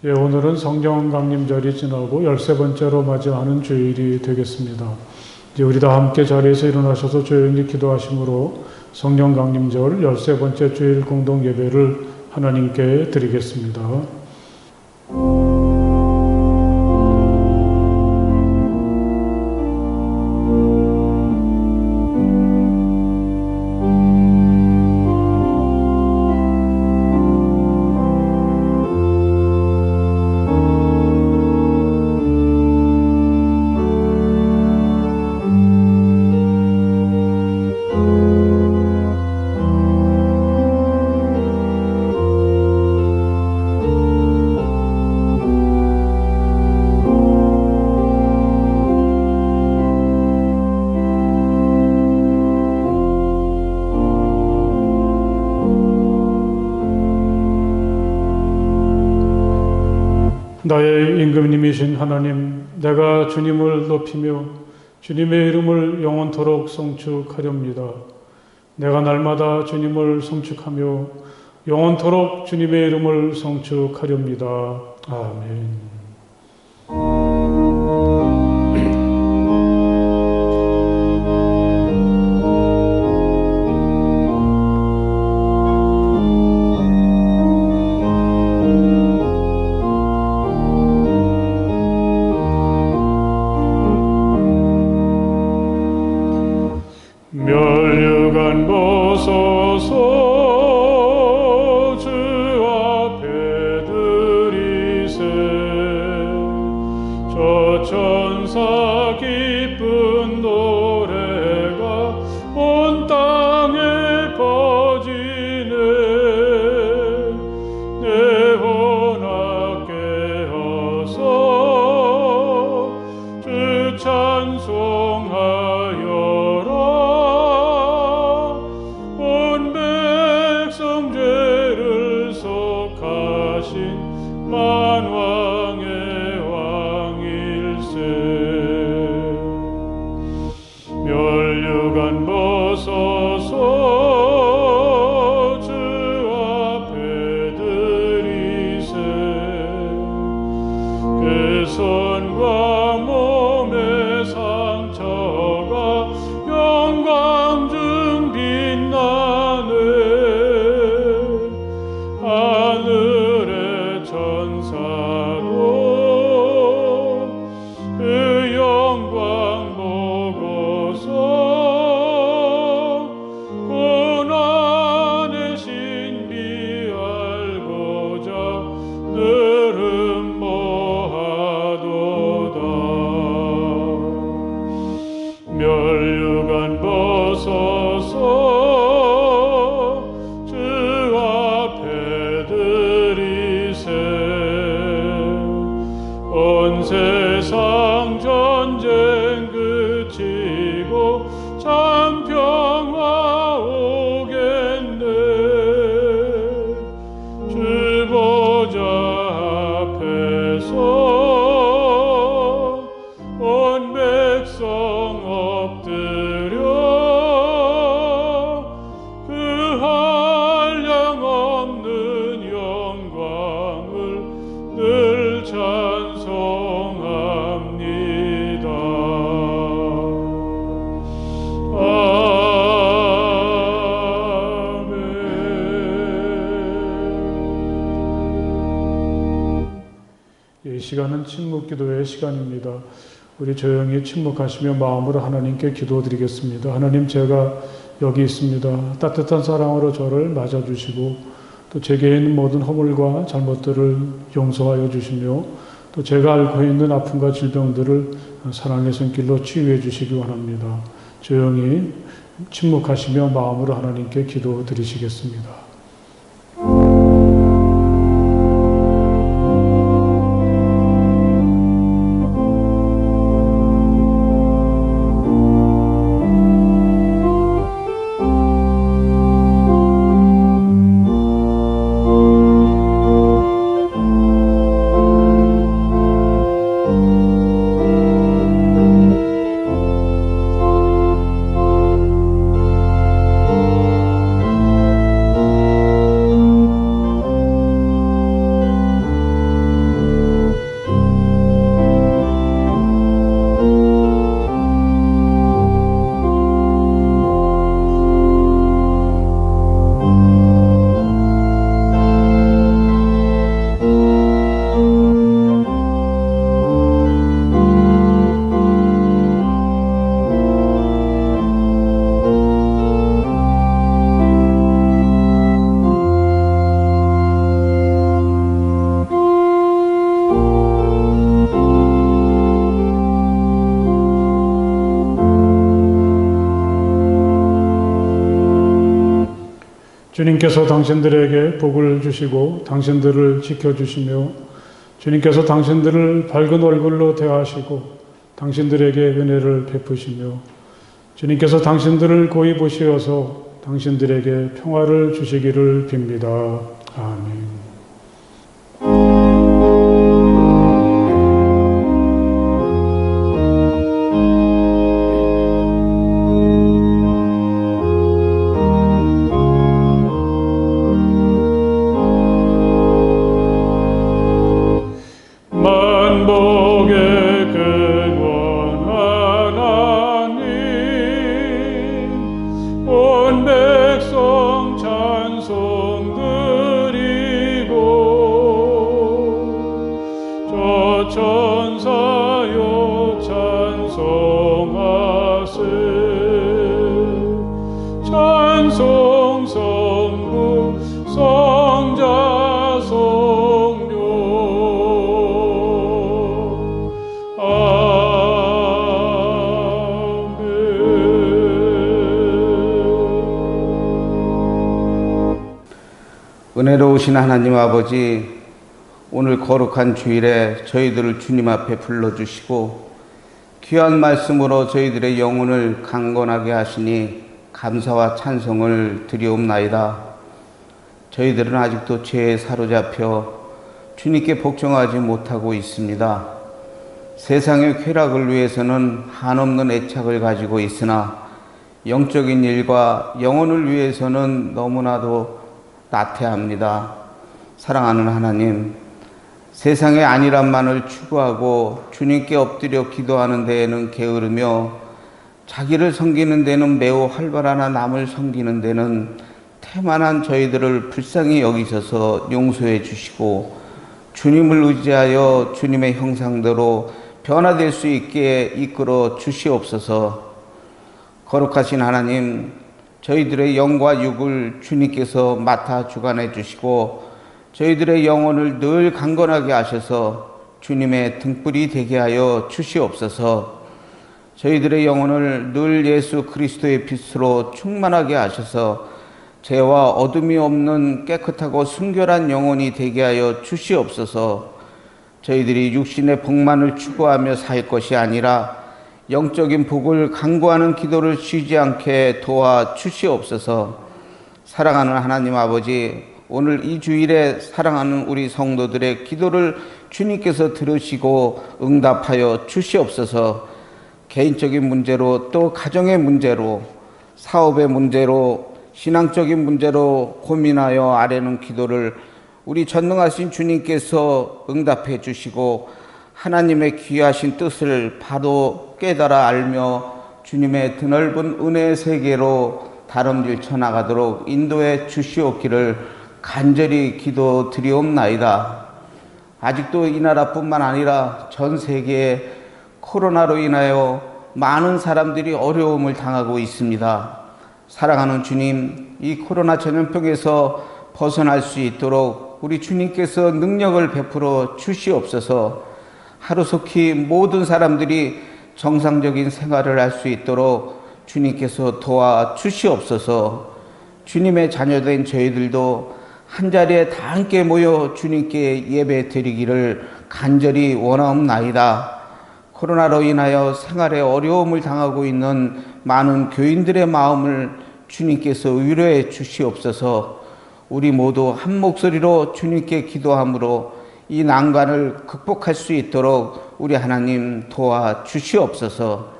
예, 오늘은 성령 강림절이 지나고 13번째로 맞이하는 주일이 되겠습니다. 이제 우리 다 함께 자리에서 일어나셔서 조용히 기도하심으로 성령 강림절 13번째 주일 공동 예배를 하나님께 드리겠습니다. 나의 임금님이신 하나님, 내가 주님을 높이며 주님의 이름을 영원토록 송축하렵니다. 내가 날마다 주님을 송축하며 영원토록 주님의 이름을 송축하렵니다. 아멘. 멸류관 보소서 주 앞에 드리세 저 천사 기쁜 노래가 온 땅에 퍼지네 내 혼악 깨어서 주 찬송하여 만왕의 왕일세 멸류관 보소서 주 앞에 드리세 그 손과 몸의 상처가 영광 중 빛나네 하늘의 천사도 그 영광 보고서 고난의 신비 알고자 늘 음모하도다 멸류관 보소서 온 세상 전쟁 그치고 참 평화 오겠네 주 보좌 앞에서 온 백성 엎드려 그 한량없는 영광을 늘 찬송합니다. 아멘. 이 시간은 침묵기도의 시간입니다. 우리 조용히 침묵하시며 마음으로 하나님께 기도드리겠습니다. 하나님, 제가 여기 있습니다. 따뜻한 사랑으로 저를 맞아주시고 또 제게 있는 모든 허물과 잘못들을 용서하여 주시며 또 제가 앓고 있는 아픔과 질병들을 사랑의 손길로 치유해 주시기 원합니다. 조용히 침묵하시며 마음으로 하나님께 기도드리시겠습니다. 주님께서 당신들에게 복을 주시고 당신들을 지켜주시며 주님께서 당신들을 밝은 얼굴로 대하시고 당신들에게 은혜를 베푸시며 주님께서 당신들을 고이 보시어서 당신들에게 평화를 주시기를 빕니다. 아멘. 천사여 찬송하세 찬송 성부 성자 성령 아멘. 은혜로우신 하나님 아버지, 오늘 거룩한 주일에 저희들을 주님 앞에 불러주시고 귀한 말씀으로 저희들의 영혼을 강건하게 하시니 감사와 찬송을 드리옵나이다. 저희들은 아직도 죄에 사로잡혀 주님께 복종하지 못하고 있습니다. 세상의 쾌락을 위해서는 한없는 애착을 가지고 있으나 영적인 일과 영혼을 위해서는 너무나도 나태합니다. 사랑하는 하나님, 세상의 안일함만을 추구하고 주님께 엎드려 기도하는 데에는 게으르며 자기를 섬기는 데는 매우 활발하나 남을 섬기는 데는 태만한 저희들을 불쌍히 여기셔서 용서해 주시고 주님을 의지하여 주님의 형상대로 변화될 수 있게 이끌어 주시옵소서. 거룩하신 하나님, 저희들의 영과 육을 주님께서 맡아 주관해 주시고 저희들의 영혼을 늘 강건하게 하셔서 주님의 등불이 되게 하여 주시옵소서. 저희들의 영혼을 늘 예수 그리스도의 빛으로 충만하게 하셔서 죄와 어둠이 없는 깨끗하고 순결한 영혼이 되게 하여 주시옵소서. 저희들이 육신의 복만을 추구하며 살 것이 아니라 영적인 복을 간구하는 기도를 쉬지 않게 도와 주시옵소서. 사랑하는 하나님 아버지, 오늘 이 주일에 사랑하는 우리 성도들의 기도를 주님께서 들으시고 응답하여 주시옵소서. 개인적인 문제로 또 가정의 문제로 사업의 문제로 신앙적인 문제로 고민하여 아뢰는 기도를 우리 전능하신 주님께서 응답해 주시고 하나님의 귀하신 뜻을 바로 깨달아 알며 주님의 드넓은 은혜의 세계로 다름질 쳐나가도록 인도해 주시옵기를 간절히 기도드리옵나이다. 아직도 이 나라뿐만 아니라 전 세계에 코로나로 인하여 많은 사람들이 어려움을 당하고 있습니다. 사랑하는 주님, 이 코로나 전염병에서 벗어날 수 있도록 우리 주님께서 능력을 베풀어 주시옵소서. 하루속히 모든 사람들이 정상적인 생활을 할 수 있도록 주님께서 도와 주시옵소서. 주님의 자녀된 저희들도 한자리에 다 함께 모여 주님께 예배 드리기를 간절히 원하옵나이다. 코로나로 인하여 생활에 어려움을 당하고 있는 많은 교인들의 마음을 주님께서 위로해 주시옵소서. 우리 모두 한 목소리로 주님께 기도함으로 이 난관을 극복할 수 있도록 우리 하나님 도와 주시옵소서.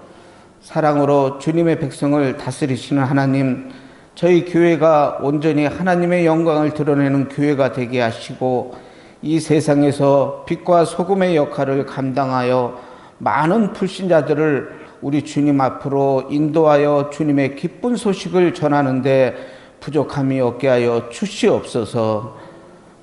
사랑으로 주님의 백성을 다스리시는 하나님, 저희 교회가 온전히 하나님의 영광을 드러내는 교회가 되게 하시고 이 세상에서 빛과 소금의 역할을 감당하여 많은 불신자들을 우리 주님 앞으로 인도하여 주님의 기쁜 소식을 전하는데 부족함이 없게 하여 주시옵소서.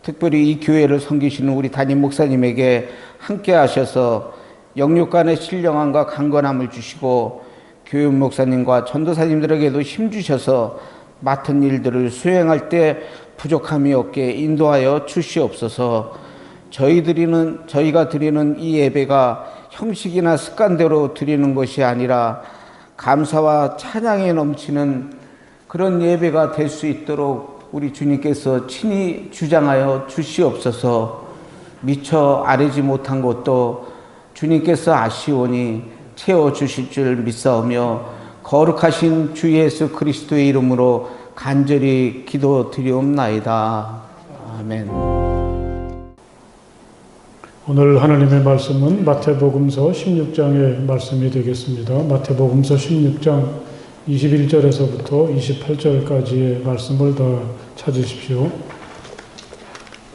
특별히 이 교회를 섬기시는 우리 담임 목사님에게 함께 하셔서 영육간의 신령함과 강건함을 주시고 교육 목사님과 전도사님들에게도 힘 주셔서 맡은 일들을 수행할 때 부족함이 없게 인도하여 주시옵소서. 저희가 드리는 이 예배가 형식이나 습관대로 드리는 것이 아니라 감사와 찬양에 넘치는 그런 예배가 될 수 있도록 우리 주님께서 친히 주장하여 주시옵소서. 미처 아뢰지 못한 것도 주님께서 아시오니 채워주실 줄 믿사오며 거룩하신 주 예수 그리스도의 이름으로 간절히 기도드리옵나이다. 아멘. 오늘 하나님의 말씀은 마태복음서 16장의 말씀이 되겠습니다. 마태복음서 16장 21절에서부터 28절까지의 말씀을 다 찾으십시오.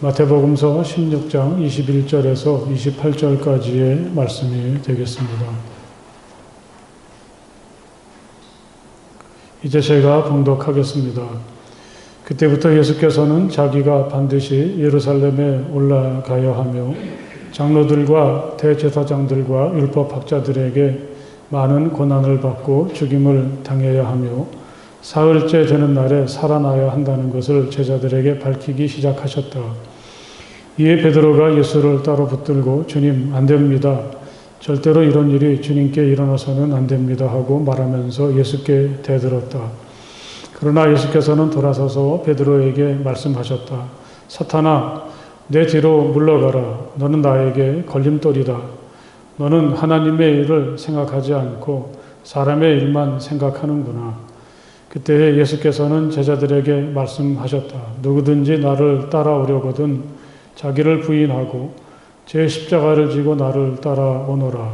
마태복음서 16장 21절에서 28절까지의 말씀이 되겠습니다. 이제 제가 봉독하겠습니다. 그때부터 예수께서는 자기가 반드시 예루살렘에 올라가야 하며 장로들과 대제사장들과 율법학자들에게 많은 고난을 받고 죽임을 당해야 하며 사흘째 되는 날에 살아나야 한다는 것을 제자들에게 밝히기 시작하셨다. 이에 베드로가 예수를 따로 붙들고 주님, 안 됩니다. 절대로 이런 일이 주님께 일어나서는 안 됩니다 하고 말하면서 예수께 대들었다. 그러나 예수께서는 돌아서서 베드로에게 말씀하셨다. 사탄아, 내 뒤로 물러가라. 너는 나에게 걸림돌이다. 너는 하나님의 일을 생각하지 않고 사람의 일만 생각하는구나. 그때 예수께서는 제자들에게 말씀하셨다. 누구든지 나를 따라오려거든 자기를 부인하고 제 십자가를 지고 나를 따라오너라.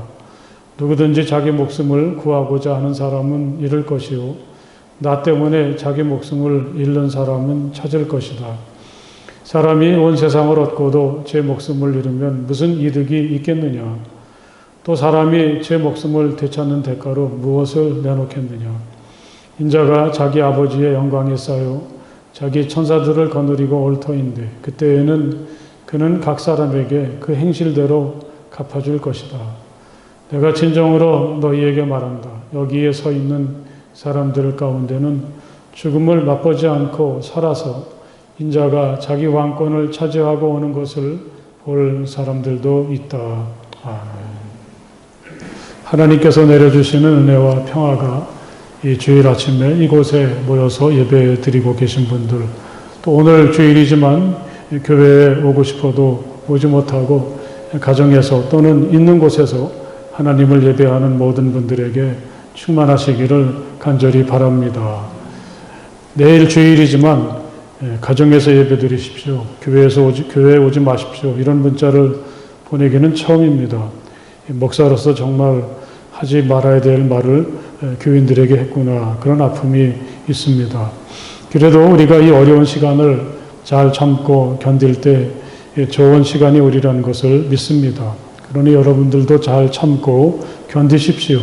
누구든지 자기 목숨을 구하고자 하는 사람은 잃을 것이요 나 때문에 자기 목숨을 잃는 사람은 찾을 것이다. 사람이 온 세상을 얻고도 제 목숨을 잃으면 무슨 이득이 있겠느냐? 또 사람이 제 목숨을 되찾는 대가로 무엇을 내놓겠느냐? 인자가 자기 아버지의 영광에 쌓여 자기 천사들을 거느리고 올 터인데 그때에는 그는 각 사람에게 그 행실대로 갚아줄 것이다. 내가 진정으로 너희에게 말한다. 여기에 서 있는 사람들 가운데는 죽음을 맛보지 않고 살아서 인자가 자기 왕권을 차지하고 오는 것을 볼 사람들도 있다. 아멘. 하나님께서 내려주시는 은혜와 평화가 이 주일 아침에 이곳에 모여서 예배 드리고 계신 분들, 또 오늘 주일이지만 교회에 오고 싶어도 오지 못하고 가정에서 또는 있는 곳에서 하나님을 예배하는 모든 분들에게 충만하시기를 간절히 바랍니다. 내일 주일이지만 가정에서 예배 드리십시오. 교회에 오지 마십시오. 이런 문자를 보내기는 처음입니다. 목사로서 정말 하지 말아야 될 말을 교인들에게 했구나. 그런 아픔이 있습니다. 그래도 우리가 이 어려운 시간을 잘 참고 견딜 때 좋은 시간이 오리라는 것을 믿습니다. 그러니 여러분들도 잘 참고 견디십시오.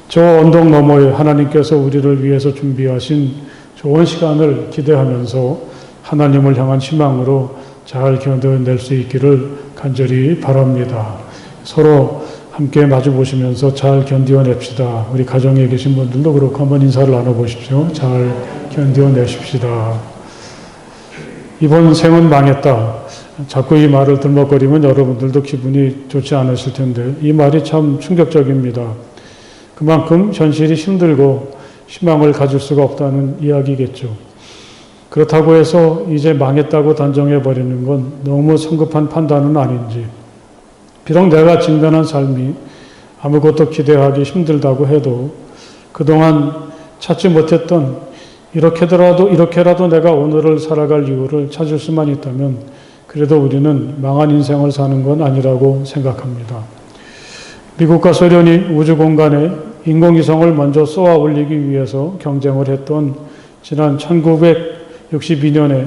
저 언덕 너머에 하나님께서 우리를 위해서 준비하신 좋은 시간을 기대하면서 하나님을 향한 희망으로 잘 견뎌낼 수 있기를 간절히 바랍니다. 서로 함께 마주 보시면서 잘 견뎌냅시다. 우리 가정에 계신 분들도 그렇고 한번 인사를 나눠보십시오. 잘 견뎌내십시다. 이번 생은 망했다. 자꾸 이 말을 들먹거리면 여러분들도 기분이 좋지 않으실 텐데 이 말이 참 충격적입니다. 그만큼 현실이 힘들고 희망을 가질 수가 없다는 이야기겠죠. 그렇다고 해서 이제 망했다고 단정해버리는 건 너무 성급한 판단은 아닌지, 비록 내가 직면한 삶이 아무것도 기대하기 힘들다고 해도 그동안 찾지 못했던 이렇게라도 내가 오늘을 살아갈 이유를 찾을 수만 있다면 그래도 우리는 망한 인생을 사는 건 아니라고 생각합니다. 미국과 소련이 우주 공간에 인공위성을 먼저 쏘아 올리기 위해서 경쟁을 했던 지난 1962년에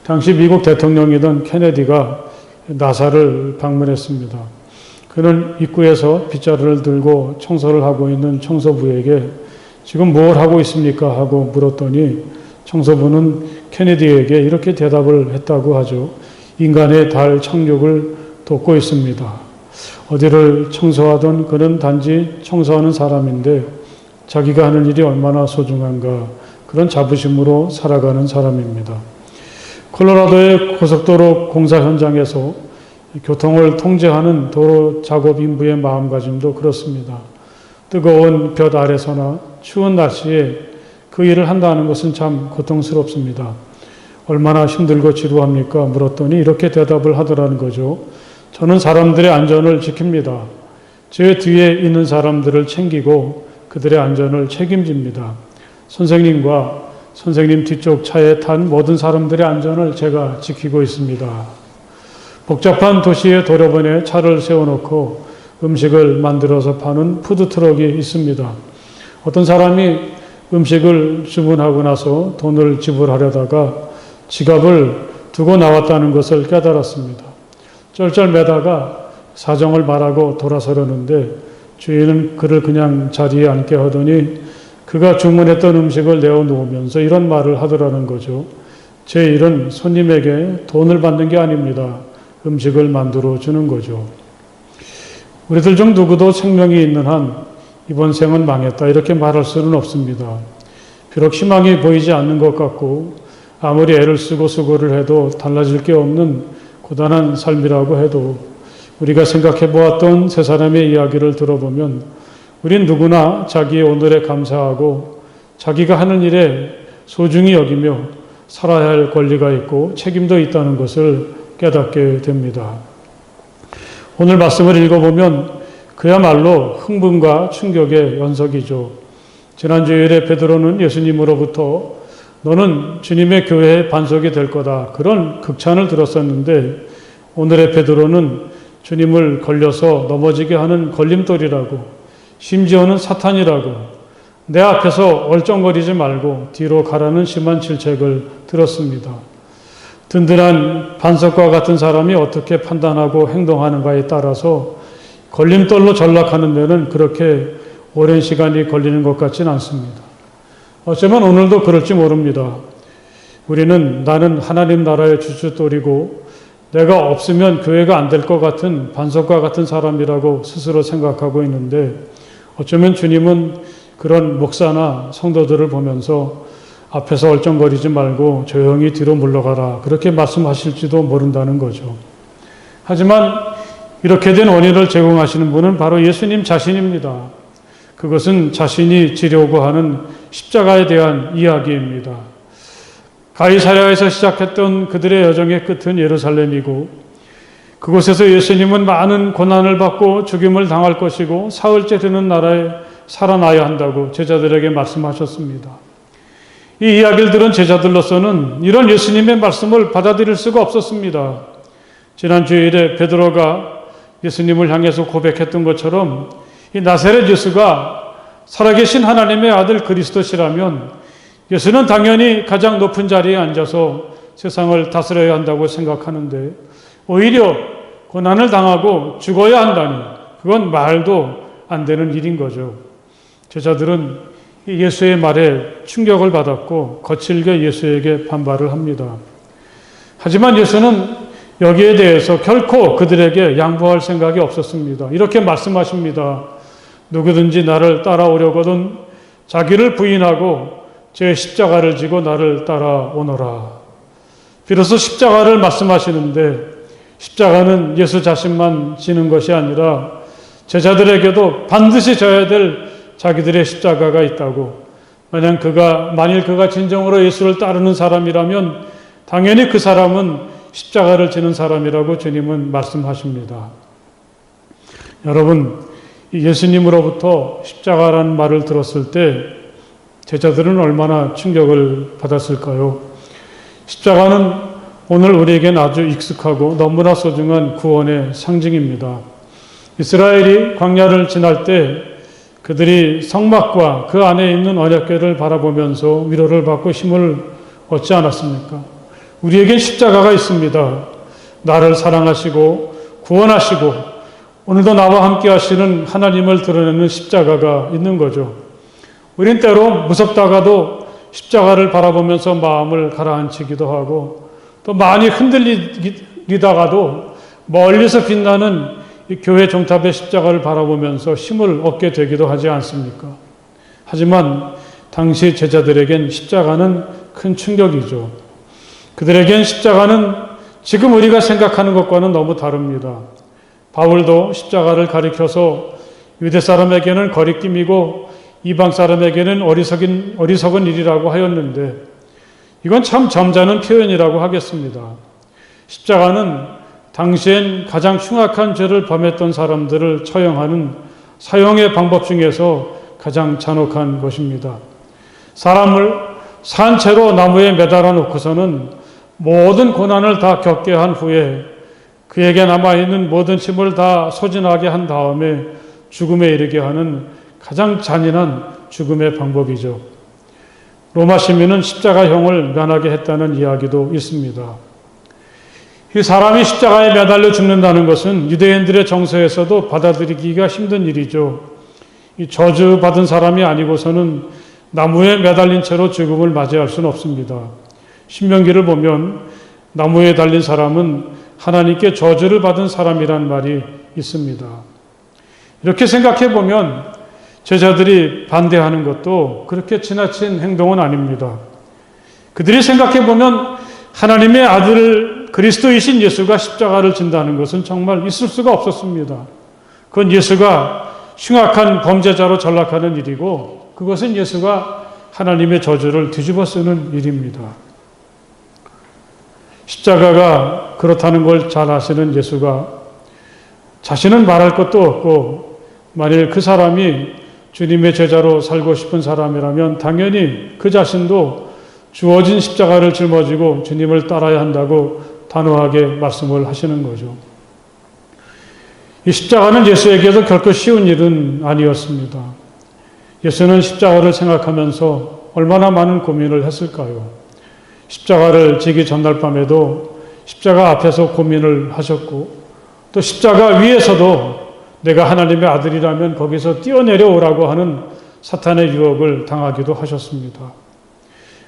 당시 미국 대통령이던 케네디가 나사를 방문했습니다. 그는 입구에서 빗자루를 들고 청소를 하고 있는 청소부에게 지금 뭘 하고 있습니까? 하고 물었더니 청소부는 케네디에게 이렇게 대답을 했다고 하죠. 인간의 달 착륙을 돕고 있습니다. 어디를 청소하던 그는 단지 청소하는 사람인데 자기가 하는 일이 얼마나 소중한가, 그런 자부심으로 살아가는 사람입니다. 콜로라도의 고속도로 공사 현장에서 교통을 통제하는 도로 작업 인부의 마음가짐도 그렇습니다. 뜨거운 볕 아래서나 추운 날씨에 그 일을 한다는 것은 참 고통스럽습니다. 얼마나 힘들고 지루합니까? 물었더니 이렇게 대답을 하더라는 거죠. 저는 사람들의 안전을 지킵니다. 제 뒤에 있는 사람들을 챙기고 그들의 안전을 책임집니다. 선생님과 선생님 뒤쪽 차에 탄 모든 사람들의 안전을 제가 지키고 있습니다. 복잡한 도시의 도로변에 차를 세워놓고 음식을 만들어서 파는 푸드트럭이 있습니다. 어떤 사람이 음식을 주문하고 나서 돈을 지불하려다가 지갑을 두고 나왔다는 것을 깨달았습니다. 쩔쩔매다가 사정을 말하고 돌아서려는데 주인은 그를 그냥 자리에 앉게 하더니 그가 주문했던 음식을 내어놓으면서 이런 말을 하더라는 거죠. 제 일은 손님에게 돈을 받는 게 아닙니다. 음식을 만들어 주는 거죠. 우리들 중 누구도 생명이 있는 한 이번 생은 망했다 이렇게 말할 수는 없습니다. 비록 희망이 보이지 않는 것 같고 아무리 애를 쓰고 수고를 해도 달라질 게 없는 고단한 삶이라고 해도 우리가 생각해 보았던 세 사람의 이야기를 들어보면 우린 누구나 자기의 오늘에 감사하고 자기가 하는 일에 소중히 여기며 살아야 할 권리가 있고 책임도 있다는 것을 깨닫게 됩니다. 오늘 말씀을 읽어보면 그야말로 흥분과 충격의 연속이죠. 지난 주일에 베드로는 예수님으로부터 너는 주님의 교회의 반석이 될 거다. 그런 극찬을 들었었는데 오늘의 베드로는 주님을 걸려서 넘어지게 하는 걸림돌이라고 심지어는 사탄이라고 내 앞에서 얼쩡거리지 말고 뒤로 가라는 심한 질책을 들었습니다. 든든한 반석과 같은 사람이 어떻게 판단하고 행동하는가에 따라서 걸림돌로 전락하는 데는 그렇게 오랜 시간이 걸리는 것 같지는 않습니다. 어쩌면 오늘도 그럴지 모릅니다. 우리는 나는 하나님 나라의 주춧돌이고 내가 없으면 교회가 안 될 것 같은 반석과 같은 사람이라고 스스로 생각하고 있는데 어쩌면 주님은 그런 목사나 성도들을 보면서 앞에서 얼쩡거리지 말고 조용히 뒤로 물러가라 그렇게 말씀하실지도 모른다는 거죠. 하지만 이렇게 된 원인을 제공하시는 분은 바로 예수님 자신입니다. 그것은 자신이 지려고 하는 십자가에 대한 이야기입니다. 가이사랴에서 시작했던 그들의 여정의 끝은 예루살렘이고 그곳에서 예수님은 많은 고난을 받고 죽임을 당할 것이고 사흘째 되는 나라에 살아나야 한다고 제자들에게 말씀하셨습니다. 이 이야기를 들은 제자들로서는 이런 예수님의 말씀을 받아들일 수가 없었습니다. 지난 주일에 베드로가 예수님을 향해서 고백했던 것처럼 이 나사렛 예수가 살아계신 하나님의 아들 그리스도시라면 예수는 당연히 가장 높은 자리에 앉아서 세상을 다스려야 한다고 생각하는데 오히려 고난을 당하고 죽어야 한다니 그건 말도 안 되는 일인 거죠. 제자들은 예수의 말에 충격을 받았고 거칠게 예수에게 반발을 합니다. 하지만 예수는 여기에 대해서 결코 그들에게 양보할 생각이 없었습니다. 이렇게 말씀하십니다. 누구든지 나를 따라오려거든 자기를 부인하고 제 십자가를 지고 나를 따라오너라. 비로소 십자가를 말씀하시는데 십자가는 예수 자신만 지는 것이 아니라 제자들에게도 반드시 져야 될 자기들의 십자가가 있다고. 만일 그가 진정으로 예수를 따르는 사람이라면 당연히 그 사람은 십자가를 지는 사람이라고 주님은 말씀하십니다. 여러분, 예수님으로부터 십자가라는 말을 들었을 때 제자들은 얼마나 충격을 받았을까요? 십자가는 오늘 우리에겐 아주 익숙하고 너무나 소중한 구원의 상징입니다. 이스라엘이 광야를 지날 때 그들이 성막과 그 안에 있는 언약궤를 바라보면서 위로를 받고 힘을 얻지 않았습니까? 우리에겐 십자가가 있습니다. 나를 사랑하시고 구원하시고 오늘도 나와 함께 하시는 하나님을 드러내는 십자가가 있는 거죠. 우린 때로 무섭다가도 십자가를 바라보면서 마음을 가라앉히기도 하고 또 많이 흔들리다가도 멀리서 빛나는 이 교회 종탑의 십자가를 바라보면서 힘을 얻게 되기도 하지 않습니까? 하지만 당시 제자들에겐 십자가는 큰 충격이죠. 그들에겐 십자가는 지금 우리가 생각하는 것과는 너무 다릅니다. 바울도 십자가를 가리켜서 유대 사람에게는 거리낌이고 이방 사람에게는 어리석은 일이라고 하였는데 이건 참 점잖은 표현이라고 하겠습니다. 십자가는 당시엔 가장 흉악한 죄를 범했던 사람들을 처형하는 사형의 방법 중에서 가장 잔혹한 것입니다. 사람을 산 채로 나무에 매달아 놓고서는 모든 고난을 다 겪게 한 후에 그에게 남아있는 모든 힘을 다 소진하게 한 다음에 죽음에 이르게 하는 가장 잔인한 죽음의 방법이죠. 로마 시민은 십자가형을 면하게 했다는 이야기도 있습니다. 이 사람이 십자가에 매달려 죽는다는 것은 유대인들의 정서에서도 받아들이기가 힘든 일이죠. 이 저주받은 사람이 아니고서는 나무에 매달린 채로 죽음을 맞이할 수는 없습니다. 신명기를 보면 나무에 달린 사람은 하나님께 저주를 받은 사람이란 말이 있습니다. 이렇게 생각해 보면 제자들이 반대하는 것도 그렇게 지나친 행동은 아닙니다. 그들이 생각해 보면 하나님의 아들 그리스도이신 예수가 십자가를 진다는 것은 정말 있을 수가 없었습니다. 그건 예수가 흉악한 범죄자로 전락하는 일이고 그것은 예수가 하나님의 저주를 뒤집어 쓰는 일입니다. 십자가가 그렇다는 걸 잘 아시는 예수가 자신은 말할 것도 없고 만일 그 사람이 주님의 제자로 살고 싶은 사람이라면 당연히 그 자신도 주어진 십자가를 짊어지고 주님을 따라야 한다고 단호하게 말씀을 하시는 거죠. 이 십자가는 예수에게도 결코 쉬운 일은 아니었습니다. 예수는 십자가를 생각하면서 얼마나 많은 고민을 했을까요? 십자가를 지기 전날 밤에도 십자가 앞에서 고민을 하셨고 또 십자가 위에서도 내가 하나님의 아들이라면 거기서 뛰어내려오라고 하는 사탄의 유혹을 당하기도 하셨습니다.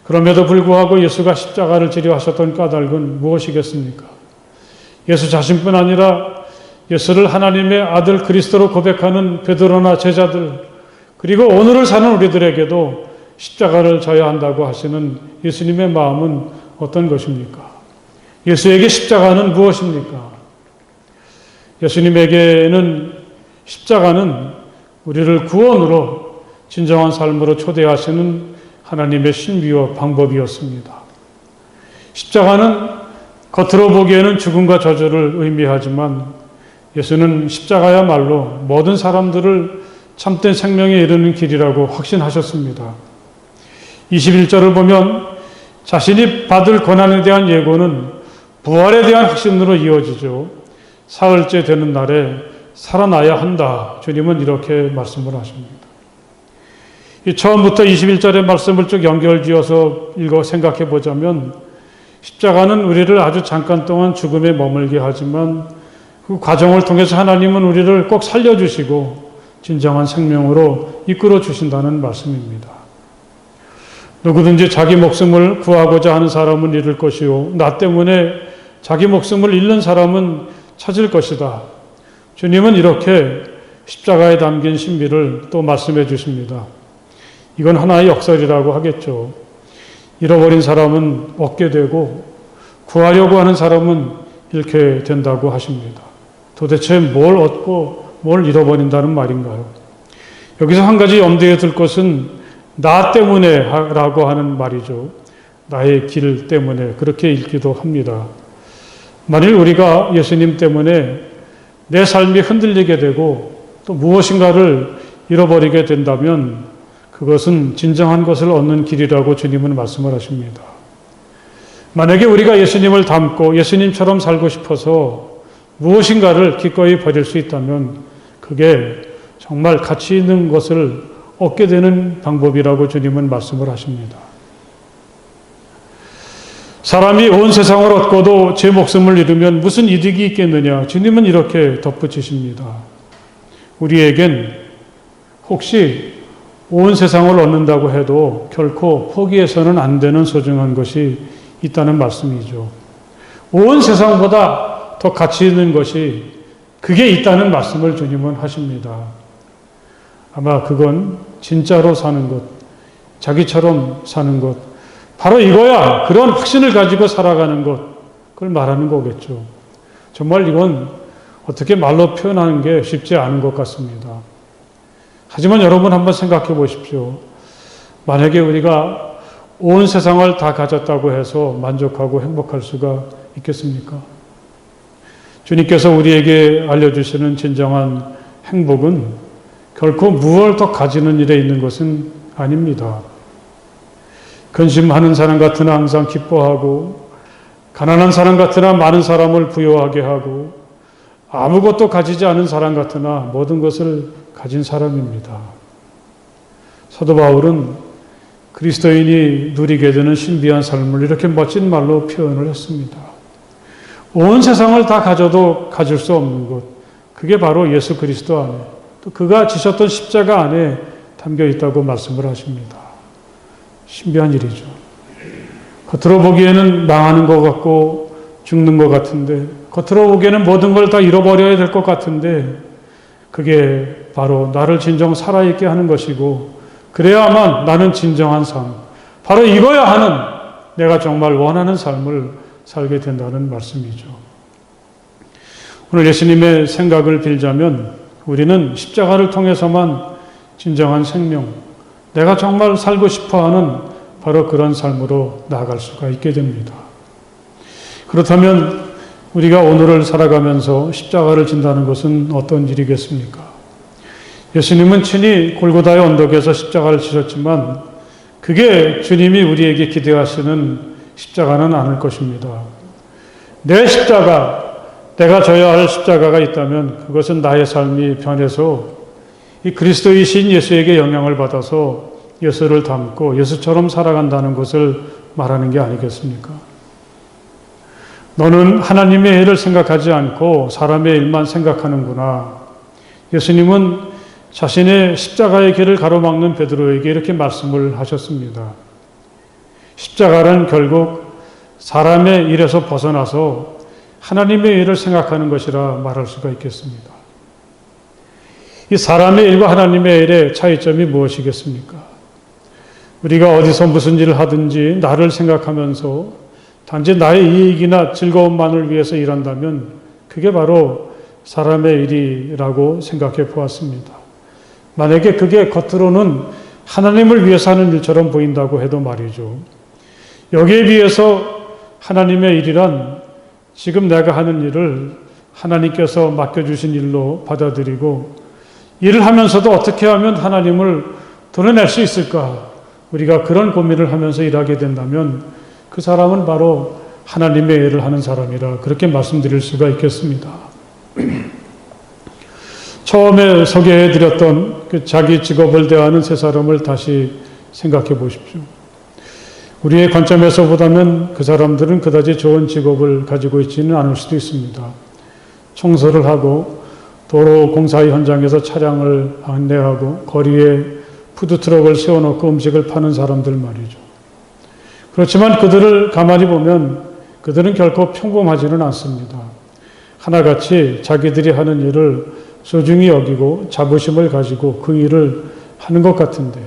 그럼에도 불구하고 예수가 십자가를 지려 하셨던 까닭은 무엇이겠습니까? 예수 자신뿐 아니라 예수를 하나님의 아들 그리스도로 고백하는 베드로나 제자들 그리고 오늘을 사는 우리들에게도 십자가를 져야 한다고 하시는 예수님의 마음은 어떤 것입니까? 예수에게 십자가는 무엇입니까? 예수님에게는 십자가는 우리를 구원으로 진정한 삶으로 초대하시는 하나님의 신비와 방법이었습니다. 십자가는 겉으로 보기에는 죽음과 저주를 의미하지만 예수는 십자가야말로 모든 사람들을 참된 생명에 이르는 길이라고 확신하셨습니다. 21절을 보면 자신이 받을 고난에 대한 예고는 부활에 대한 확신으로 이어지죠. 사흘째 되는 날에 살아나야 한다. 주님은 이렇게 말씀을 하십니다. 처음부터 21절의 말씀을 쭉 연결지어서 읽어 생각해 보자면 십자가는 우리를 아주 잠깐 동안 죽음에 머물게 하지만 그 과정을 통해서 하나님은 우리를 꼭 살려주시고 진정한 생명으로 이끌어 주신다는 말씀입니다. 누구든지 자기 목숨을 구하고자 하는 사람은 잃을 것이요 나 때문에 자기 목숨을 잃는 사람은 찾을 것이다. 주님은 이렇게 십자가에 담긴 신비를 또 말씀해 주십니다. 이건 하나의 역설이라고 하겠죠. 잃어버린 사람은 얻게 되고 구하려고 하는 사람은 잃게 된다고 하십니다. 도대체 뭘 얻고 뭘 잃어버린다는 말인가요? 여기서 한 가지 염두에 둘 것은 나 때문에 라고 하는 말이죠. 나의 길 때문에 그렇게 읽기도 합니다. 만일 우리가 예수님 때문에 내 삶이 흔들리게 되고 또 무엇인가를 잃어버리게 된다면 그것은 진정한 것을 얻는 길이라고 주님은 말씀을 하십니다. 만약에 우리가 예수님을 닮고 예수님처럼 살고 싶어서 무엇인가를 기꺼이 버릴 수 있다면 그게 정말 가치 있는 것을 얻게 되는 방법이라고 주님은 말씀을 하십니다. 사람이 온 세상을 얻고도 제 목숨을 잃으면 무슨 이득이 있겠느냐? 주님은 이렇게 덧붙이십니다. 우리에겐 혹시 온 세상을 얻는다고 해도 결코 포기해서는 안 되는 소중한 것이 있다는 말씀이죠. 온 세상보다 더 가치 있는 것이 그게 있다는 말씀을 주님은 하십니다. 아마 그건 진짜로 사는 것, 자기처럼 사는 것, 바로 이거야. 그런 확신을 가지고 살아가는 것, 그걸 말하는 거겠죠. 정말 이건 어떻게 말로 표현하는 게 쉽지 않은 것 같습니다. 하지만 여러분 한번 생각해 보십시오. 만약에 우리가 온 세상을 다 가졌다고 해서 만족하고 행복할 수가 있겠습니까? 주님께서 우리에게 알려주시는 진정한 행복은 결코 무엇을 더 가지는 일에 있는 것은 아닙니다. 근심하는 사람 같으나 항상 기뻐하고, 가난한 사람 같으나 많은 사람을 부유하게 하고, 아무것도 가지지 않은 사람 같으나 모든 것을 가진 사람입니다. 사도 바울은 그리스도인이 누리게 되는 신비한 삶을 이렇게 멋진 말로 표현을 했습니다. 온 세상을 다 가져도 가질 수 없는 것, 그게 바로 예수 그리스도 안에, 또 그가 지셨던 십자가 안에 담겨 있다고 말씀을 하십니다. 신비한 일이죠. 겉으로 보기에는 망하는 것 같고 죽는 것 같은데, 겉으로 보기에는 모든 걸 다 잃어버려야 될 것 같은데, 그게 바로 나를 진정 살아있게 하는 것이고, 그래야만 나는 진정한 삶, 바로 이거야 하는 내가 정말 원하는 삶을 살게 된다는 말씀이죠. 오늘 예수님의 생각을 빌자면 우리는 십자가를 통해서만 진정한 생명, 내가 정말 살고 싶어하는 바로 그런 삶으로 나아갈 수가 있게 됩니다. 그렇다면 우리가 오늘을 살아가면서 십자가를 진다는 것은 어떤 일이겠습니까? 예수님은 친히 골고다의 언덕에서 십자가를 지셨지만 그게 주님이 우리에게 기대하시는 십자가는 아닐 것입니다. 내 십자가, 내가 져야 할 십자가가 있다면 그것은 나의 삶이 변해서 이 그리스도이신 예수에게 영향을 받아서 예수를 닮고 예수처럼 살아간다는 것을 말하는 게 아니겠습니까? 너는 하나님의 일을 생각하지 않고 사람의 일만 생각하는구나. 예수님은 자신의 십자가의 길을 가로막는 베드로에게 이렇게 말씀을 하셨습니다. 십자가는 결국 사람의 일에서 벗어나서 하나님의 일을 생각하는 것이라 말할 수가 있겠습니다. 이 사람의 일과 하나님의 일의 차이점이 무엇이겠습니까? 우리가 어디서 무슨 일을 하든지 나를 생각하면서 단지 나의 이익이나 즐거움만을 위해서 일한다면 그게 바로 사람의 일이라고 생각해 보았습니다. 만약에 그게 겉으로는 하나님을 위해서 하는 일처럼 보인다고 해도 말이죠. 여기에 비해서 하나님의 일이란 지금 내가 하는 일을 하나님께서 맡겨주신 일로 받아들이고 일을 하면서도 어떻게 하면 하나님을 드러낼 수 있을까? 우리가 그런 고민을 하면서 일하게 된다면 그 사람은 바로 하나님의 일을 하는 사람이라 그렇게 말씀드릴 수가 있겠습니다. 처음에 소개해드렸던 그 자기 직업을 대하는 세 사람을 다시 생각해 보십시오. 우리의 관점에서 보다면 그 사람들은 그다지 좋은 직업을 가지고 있지는 않을 수도 있습니다. 청소를 하고 도로 공사 현장에서 차량을 안내하고 거리에 푸드트럭을 세워놓고 음식을 파는 사람들 말이죠. 그렇지만 그들을 가만히 보면 그들은 결코 평범하지는 않습니다. 하나같이 자기들이 하는 일을 소중히 여기고 자부심을 가지고 그 일을 하는 것 같은데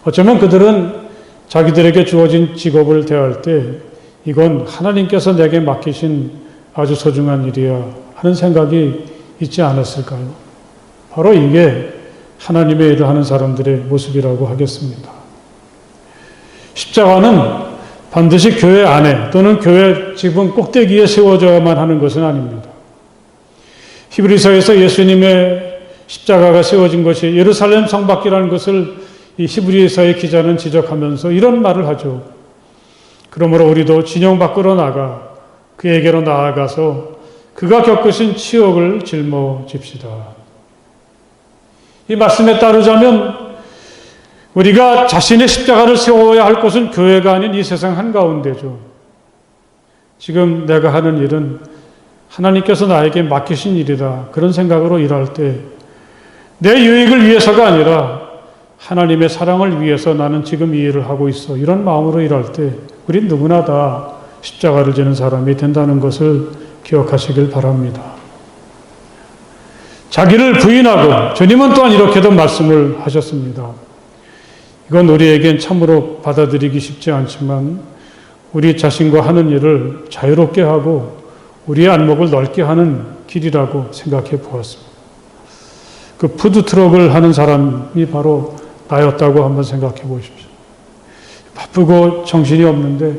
어쩌면 그들은 자기들에게 주어진 직업을 대할 때 이건 하나님께서 내게 맡기신 아주 소중한 일이야 하는 생각이 있지 않았을까요? 바로 이게 하나님의 일을 하는 사람들의 모습이라고 하겠습니다. 십자가는 반드시 교회 안에 또는 교회 지붕 꼭대기에 세워져야만 하는 것은 아닙니다. 히브리서에서 예수님의 십자가가 세워진 것이 예루살렘 성 밖이라는 것을 이 히브리서의 기자는 지적하면서 이런 말을 하죠. 그러므로 우리도 진영 밖으로 나가 그에게로 나아가서 그가 겪으신 치욕을 짊어집시다. 이 말씀에 따르자면 우리가 자신의 십자가를 세워야 할 곳은 교회가 아닌 이 세상 한가운데죠. 지금 내가 하는 일은 하나님께서 나에게 맡기신 일이다. 그런 생각으로 일할 때 내 유익을 위해서가 아니라 하나님의 사랑을 위해서 나는 지금 이 일을 하고 있어. 이런 마음으로 일할 때 우린 누구나 다 십자가를 지는 사람이 된다는 것을 기억하시길 바랍니다. 자기를 부인하고 주님은 또한 이렇게도 말씀을 하셨습니다. 이건 우리에겐 참으로 받아들이기 쉽지 않지만 우리 자신과 하는 일을 자유롭게 하고 우리의 안목을 넓게 하는 길이라고 생각해 보았습니다. 그 푸드트럭을 하는 사람이 바로 나였다고 한번 생각해 보십시오. 바쁘고 정신이 없는데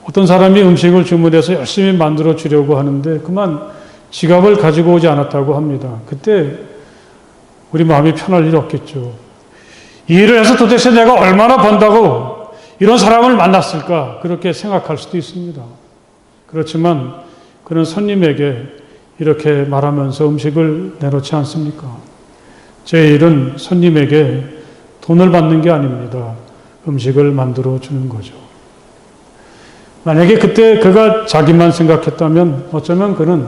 어떤 사람이 음식을 주문해서 열심히 만들어 주려고 하는데 그만 지갑을 가지고 오지 않았다고 합니다. 그때 우리 마음이 편할 일이 없겠죠. 이 일을 해서 도대체 내가 얼마나 번다고 이런 사람을 만났을까 그렇게 생각할 수도 있습니다. 그렇지만 그런 손님에게 이렇게 말하면서 음식을 내놓지 않습니까? 제 일은 손님에게 돈을 받는 게 아닙니다. 음식을 만들어 주는 거죠. 만약에 그때 그가 자기만 생각했다면 어쩌면 그는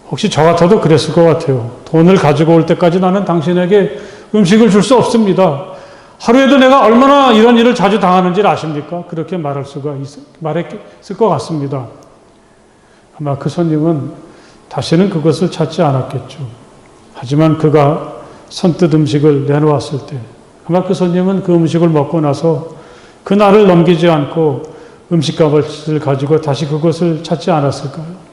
혹시 저 같아도 그랬을 것 같아요. 돈을 가지고 올 때까지 나는 당신에게 음식을 줄 수 없습니다. 하루에도 내가 얼마나 이런 일을 자주 당하는지를 아십니까? 그렇게 말했을 것 같습니다. 아마 그 손님은 다시는 그것을 찾지 않았겠죠. 하지만 그가 선뜻 음식을 내놓았을 때 아마 그 손님은 그 음식을 먹고 나서 그 날을 넘기지 않고 음식값을 가지고 다시 그것을 찾지 않았을까요?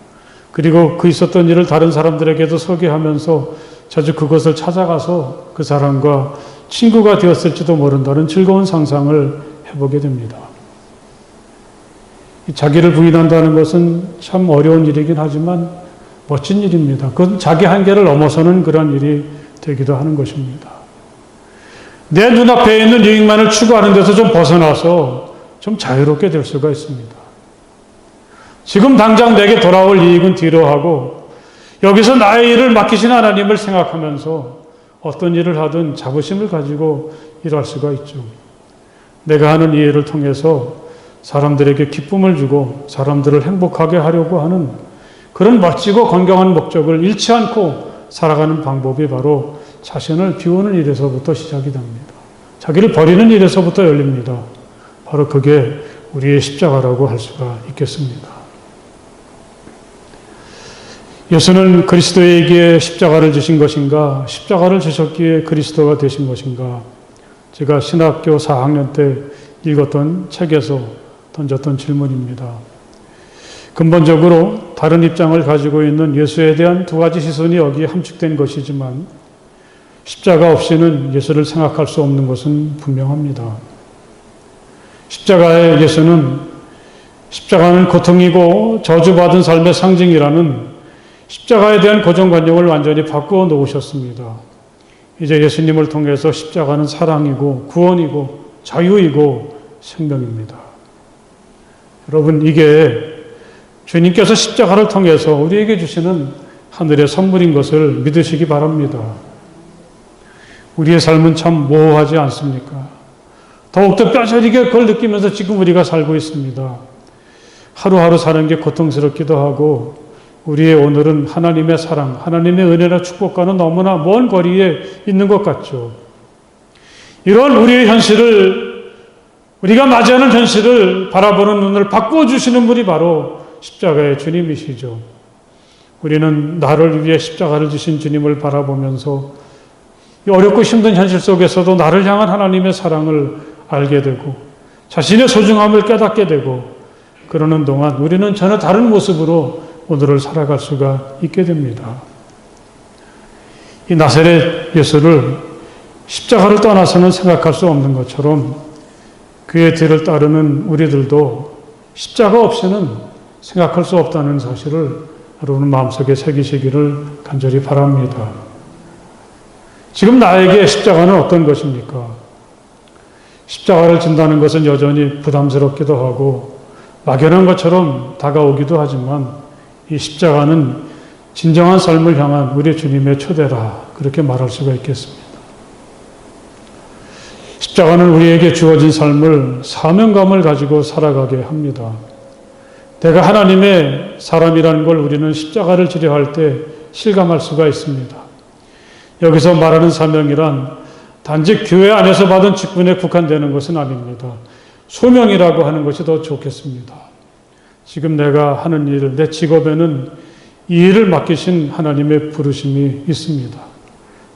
그리고 그 있었던 일을 다른 사람들에게도 소개하면서 자주 그것을 찾아가서 그 사람과 친구가 되었을지도 모른다는 즐거운 상상을 해보게 됩니다. 자기를 부인한다는 것은 참 어려운 일이긴 하지만 멋진 일입니다. 그건 자기 한계를 넘어서는 그런 일이 되기도 하는 것입니다. 내 눈앞에 있는 유익만을 추구하는 데서 좀 벗어나서 좀 자유롭게 될 수가 있습니다. 지금 당장 내게 돌아올 이익은 뒤로 하고 여기서 나의 일을 맡기신 하나님을 생각하면서 어떤 일을 하든 자부심을 가지고 일할 수가 있죠. 내가 하는 이 일을 통해서 사람들에게 기쁨을 주고 사람들을 행복하게 하려고 하는 그런 멋지고 건강한 목적을 잃지 않고 살아가는 방법이 바로 자신을 비우는 일에서부터 시작이 됩니다. 자기를 버리는 일에서부터 열립니다. 바로 그게 우리의 십자가라고 할 수가 있겠습니다. 예수는 그리스도에게 십자가를 주신 것인가? 십자가를 주셨기에 그리스도가 되신 것인가? 제가 신학교 4학년 때 읽었던 책에서 던졌던 질문입니다. 근본적으로 다른 입장을 가지고 있는 예수에 대한 두 가지 시선이 여기에 함축된 것이지만 십자가 없이는 예수를 생각할 수 없는 것은 분명합니다. 십자가의 예수는 십자가는 고통이고 저주받은 삶의 상징이라는 십자가에 대한 고정관념을 완전히 바꾸어 놓으셨습니다. 이제 예수님을 통해서 십자가는 사랑이고 구원이고 자유이고 생명입니다. 여러분, 이게 주님께서 십자가를 통해서 우리에게 주시는 하늘의 선물인 것을 믿으시기 바랍니다. 우리의 삶은 참 모호하지 않습니까? 더욱더 뼈저리게 그걸 느끼면서 지금 우리가 살고 있습니다. 하루하루 사는 게 고통스럽기도 하고 우리의 오늘은 하나님의 사랑, 하나님의 은혜나 축복과는 너무나 먼 거리에 있는 것 같죠. 이런 우리의 현실을, 우리가 맞이하는 현실을 바라보는 눈을 바꾸어 주시는 분이 바로 십자가의 주님이시죠. 우리는 나를 위해 십자가를 주신 주님을 바라보면서 이 어렵고 힘든 현실 속에서도 나를 향한 하나님의 사랑을 알게 되고 자신의 소중함을 깨닫게 되고 그러는 동안 우리는 전혀 다른 모습으로 오늘을 살아갈 수가 있게 됩니다. 이 나사렛 예수를 십자가를 떠나서는 생각할 수 없는 것처럼 그의 뒤를 따르는 우리들도 십자가 없이는 생각할 수 없다는 사실을 여러분 마음속에 새기시기를 간절히 바랍니다. 지금 나에게 십자가는 어떤 것입니까? 십자가를 진다는 것은 여전히 부담스럽기도 하고 막연한 것처럼 다가오기도 하지만 이 십자가는 진정한 삶을 향한 우리 주님의 초대라 그렇게 말할 수가 있겠습니다. 십자가는 우리에게 주어진 삶을 사명감을 가지고 살아가게 합니다. 내가 하나님의 사람이라는 걸 우리는 십자가를 지려 할 때 실감할 수가 있습니다. 여기서 말하는 사명이란 단지 교회 안에서 받은 직분에 국한되는 것은 아닙니다. 소명이라고 하는 것이 더 좋겠습니다. 지금 내가 하는 일, 내 직업에는 이 일을 맡기신 하나님의 부르심이 있습니다.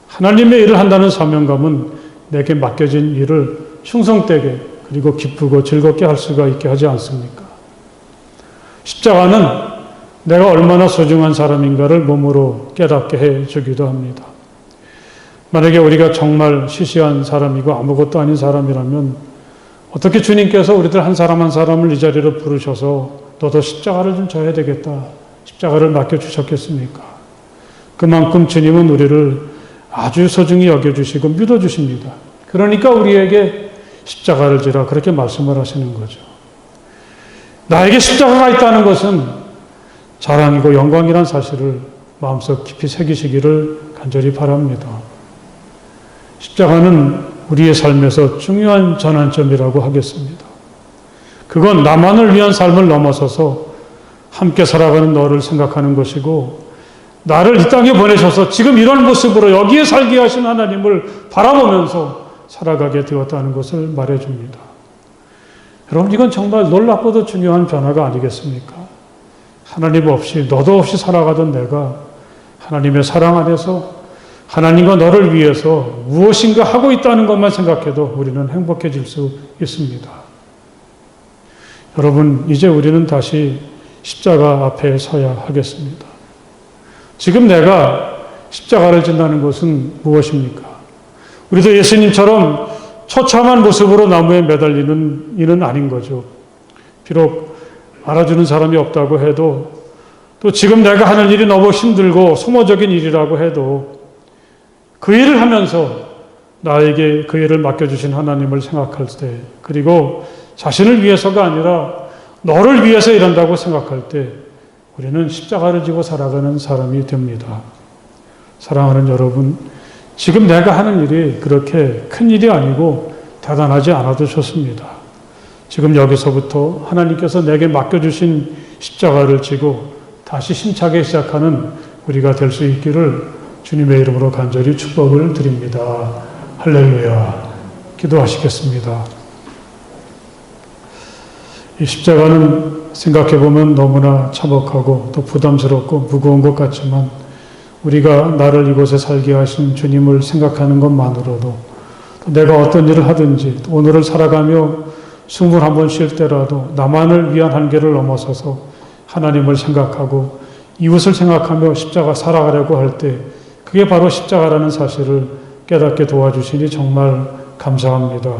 하나님의 일을 한다는 사명감은 내게 맡겨진 일을 충성되게 그리고 기쁘고 즐겁게 할 수가 있게 하지 않습니까? 십자가는 내가 얼마나 소중한 사람인가를 몸으로 깨닫게 해주기도 합니다. 만약에 우리가 정말 시시한 사람이고 아무것도 아닌 사람이라면 어떻게 주님께서 우리들 한 사람 한 사람을 이 자리로 부르셔서 너도 십자가를 좀 져야 되겠다. 십자가를 맡겨주셨겠습니까? 그만큼 주님은 우리를 아주 소중히 여겨주시고 믿어주십니다. 그러니까 우리에게 십자가를 지라 그렇게 말씀을 하시는 거죠. 나에게 십자가가 있다는 것은 자랑이고 영광이란 사실을 마음속 깊이 새기시기를 간절히 바랍니다. 십자가는 우리의 삶에서 중요한 전환점이라고 하겠습니다. 그건 나만을 위한 삶을 넘어서서 함께 살아가는 너를 생각하는 것이고 나를 이 땅에 보내셔서 지금 이런 모습으로 여기에 살게 하신 하나님을 바라보면서 살아가게 되었다는 것을 말해줍니다. 여러분, 이건 정말 놀랍고도 중요한 변화가 아니겠습니까? 하나님 없이, 너도 없이 살아가던 내가 하나님의 사랑 안에서 하나님과 너를 위해서 무엇인가 하고 있다는 것만 생각해도 우리는 행복해질 수 있습니다. 여러분, 이제 우리는 다시 십자가 앞에 서야 하겠습니다. 지금 내가 십자가를 진다는 것은 무엇입니까? 우리도 예수님처럼 처참한 모습으로 나무에 매달리는 일은 아닌 거죠. 비록 알아주는 사람이 없다고 해도 또 지금 내가 하는 일이 너무 힘들고 소모적인 일이라고 해도 그 일을 하면서 나에게 그 일을 맡겨주신 하나님을 생각할 때 그리고 자신을 위해서가 아니라 너를 위해서 일한다고 생각할 때 우리는 십자가를 지고 살아가는 사람이 됩니다. 사랑하는 여러분, 지금 내가 하는 일이 그렇게 큰 일이 아니고 대단하지 않아도 좋습니다. 지금 여기서부터 하나님께서 내게 맡겨주신 십자가를 지고 다시 힘차게 시작하는 우리가 될 수 있기를 주님의 이름으로 간절히 축복을 드립니다. 할렐루야. 기도하시겠습니다. 이 십자가는 생각해보면 너무나 참혹하고 또 부담스럽고 무거운 것 같지만 우리가 나를 이곳에 살게 하신 주님을 생각하는 것만으로도 내가 어떤 일을 하든지 오늘을 살아가며 숨을 한번 쉴 때라도 나만을 위한 한계를 넘어서서 하나님을 생각하고 이웃을 생각하며 십자가 살아가려고 할 때 그게 바로 십자가라는 사실을 깨닫게 도와주시니 정말 감사합니다.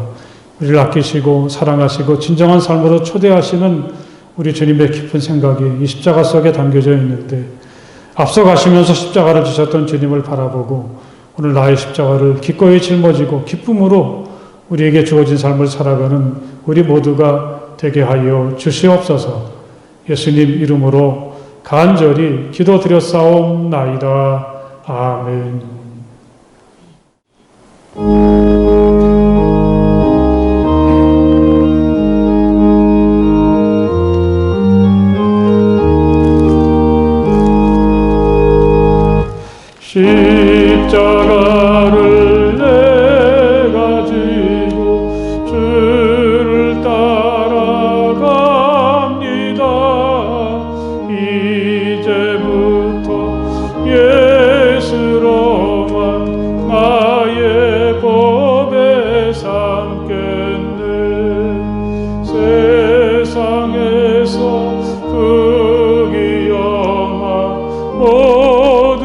우리를 아끼시고 사랑하시고 진정한 삶으로 초대하시는 우리 주님의 깊은 생각이 이 십자가 속에 담겨져 있는데 앞서 가시면서 십자가를 지셨던 주님을 바라보고 오늘 나의 십자가를 기꺼이 짊어지고 기쁨으로 우리에게 주어진 삶을 살아가는 우리 모두가 되게 하여 주시옵소서. 예수님 이름으로 간절히 기도드렸사옵나이다. 아멘. 십자가를 내가 지고 주를 따라갑니다. 이제부터 예수로만 나의 법에 삼겠네. 세상에서 그 기영아 모두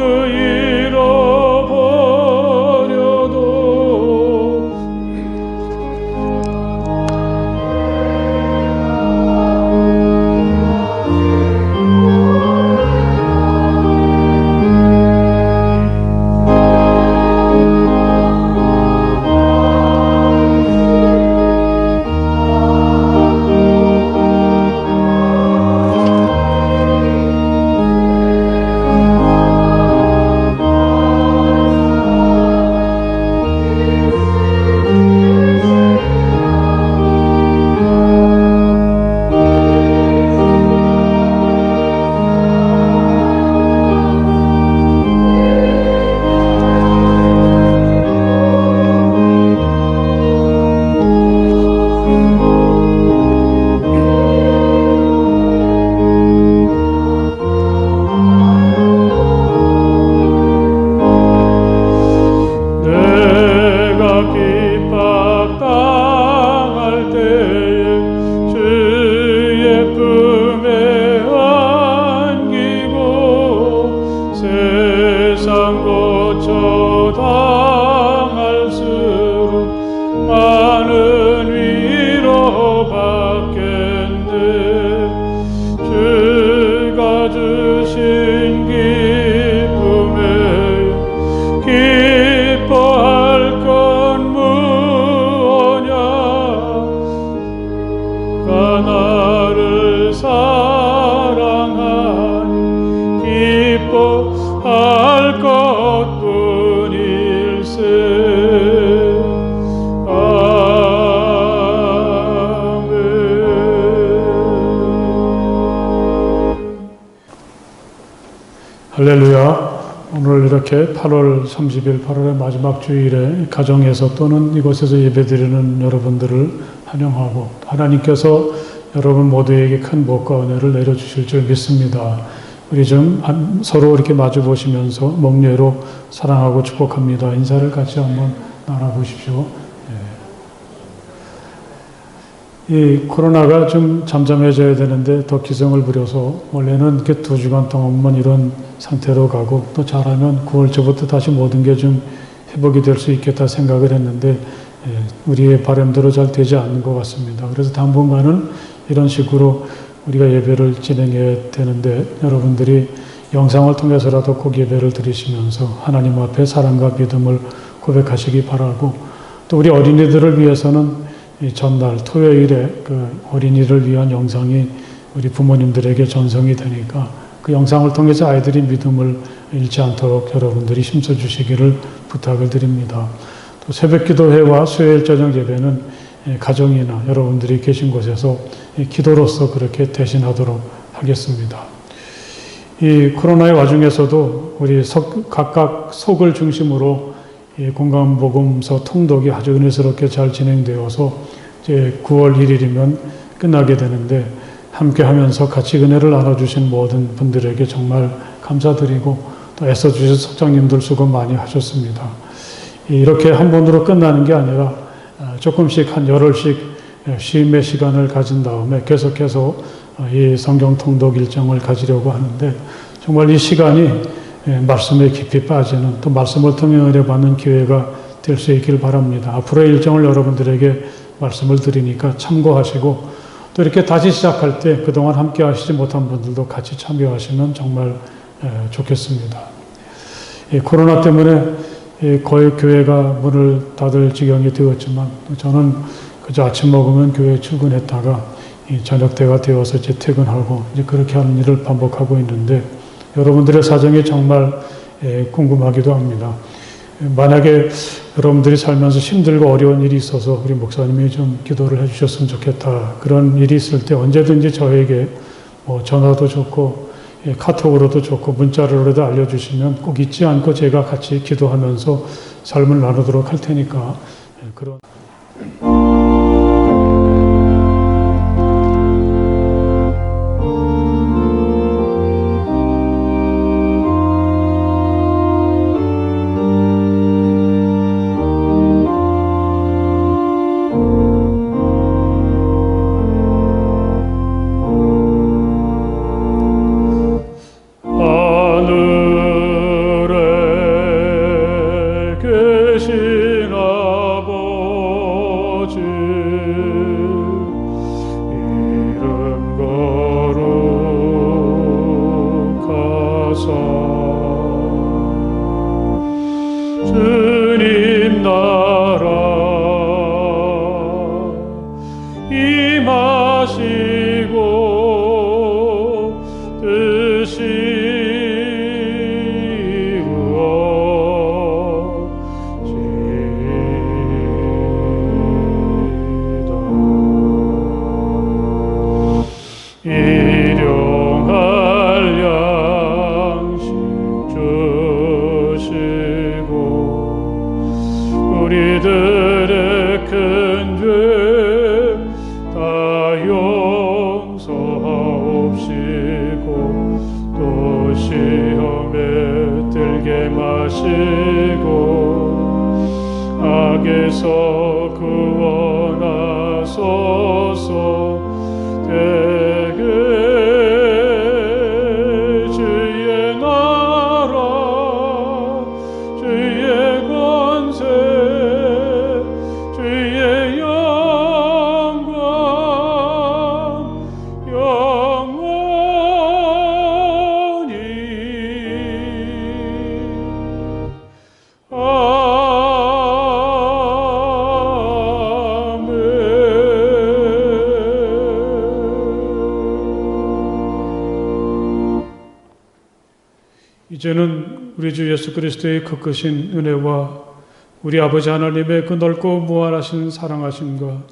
할렐루야. 오늘 이렇게 8월 30일, 8월의 마지막 주일에 가정에서 또는 이곳에서 예배드리는 여러분들을 환영하고 하나님께서 여러분 모두에게 큰 복과 은혜를 내려주실 줄 믿습니다. 우리 좀 서로 이렇게 마주 보시면서 목례로 사랑하고 축복합니다. 인사를 같이 한번 나눠보십시오. 이 코로나가 좀 잠잠해져야 되는데 더 기승을 부려서 원래는 이렇게 2주간 동안만 이런 상태로 가고 또 잘하면 9월 초부터 다시 모든 게 좀 회복이 될 수 있겠다 생각을 했는데 우리의 바람대로 잘 되지 않는 것 같습니다. 그래서 당분간은 이런 식으로 우리가 예배를 진행해야 되는데 여러분들이 영상을 통해서라도 꼭 예배를 드리시면서 하나님 앞에 사랑과 믿음을 고백하시기 바라고 또 우리 어린이들을 위해서는 이 전날 토요일에 그 어린이를 위한 영상이 우리 부모님들에게 전송이 되니까 그 영상을 통해서 아이들이 믿음을 잃지 않도록 여러분들이 힘써주시기를 부탁을 드립니다. 또 새벽기도회와 수요일 저녁 예배는 가정이나 여러분들이 계신 곳에서 기도로서 그렇게 대신하도록 하겠습니다. 이 코로나의 와중에서도 우리 각각 속을 중심으로 공감복음서 통독이 아주 은혜스럽게 잘 진행되어서 이제 9월 1일이면 끝나게 되는데 함께 하면서 같이 은혜를 나눠주신 모든 분들에게 정말 감사드리고 또 애써주신 석장님들 수고 많이 하셨습니다. 이렇게 한 번으로 끝나는 게 아니라 조금씩 한 열흘씩 쉼의 시간을 가진 다음에 계속해서 이 성경 통독 일정을 가지려고 하는데 정말 이 시간이 말씀에 깊이 빠지는 또 말씀을 통해 은혜 받는 기회가 될 수 있길 바랍니다. 앞으로의 일정을 여러분들에게 말씀을 드리니까 참고하시고 또 이렇게 다시 시작할 때 그동안 함께 하시지 못한 분들도 같이 참여하시면 정말 좋겠습니다. 코로나 때문에 거의 교회가 문을 닫을 지경이 되었지만 저는 그저 아침 먹으면 교회에 출근했다가 저녁 때가 되어서 이제 퇴근하고 이제 그렇게 하는 일을 반복하고 있는데 여러분들의 사정이 정말 궁금하기도 합니다. 만약에 여러분들이 살면서 힘들고 어려운 일이 있어서 우리 목사님이 좀 기도를 해주셨으면 좋겠다. 그런 일이 있을 때 언제든지 저에게 전화도 좋고 카톡으로도 좋고 문자로라도 알려주시면 꼭 잊지 않고 제가 같이 기도하면서 삶을 나누도록 할 테니까 그런 우리들의 큰 죄 다 용서하옵시고 또 시험에 들게 마시고 악에서 구원하소서. 대개 주의 나라 주의 권세 주의 영광 영원히 아멘. 이제는 우리 주 예수 그리스도의 그 크신 은혜와 우리 아버지 하나님의 그 넓고 무한하신 사랑하심과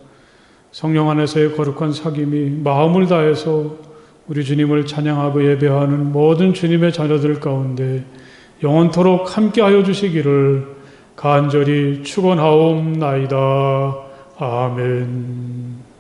성령 안에서의 거룩한 사귐이 마음을 다해서 우리 주님을 찬양하고 예배하는 모든 주님의 자녀들 가운데 영원토록 함께하여 주시기를 간절히 축원하옵나이다. 아멘.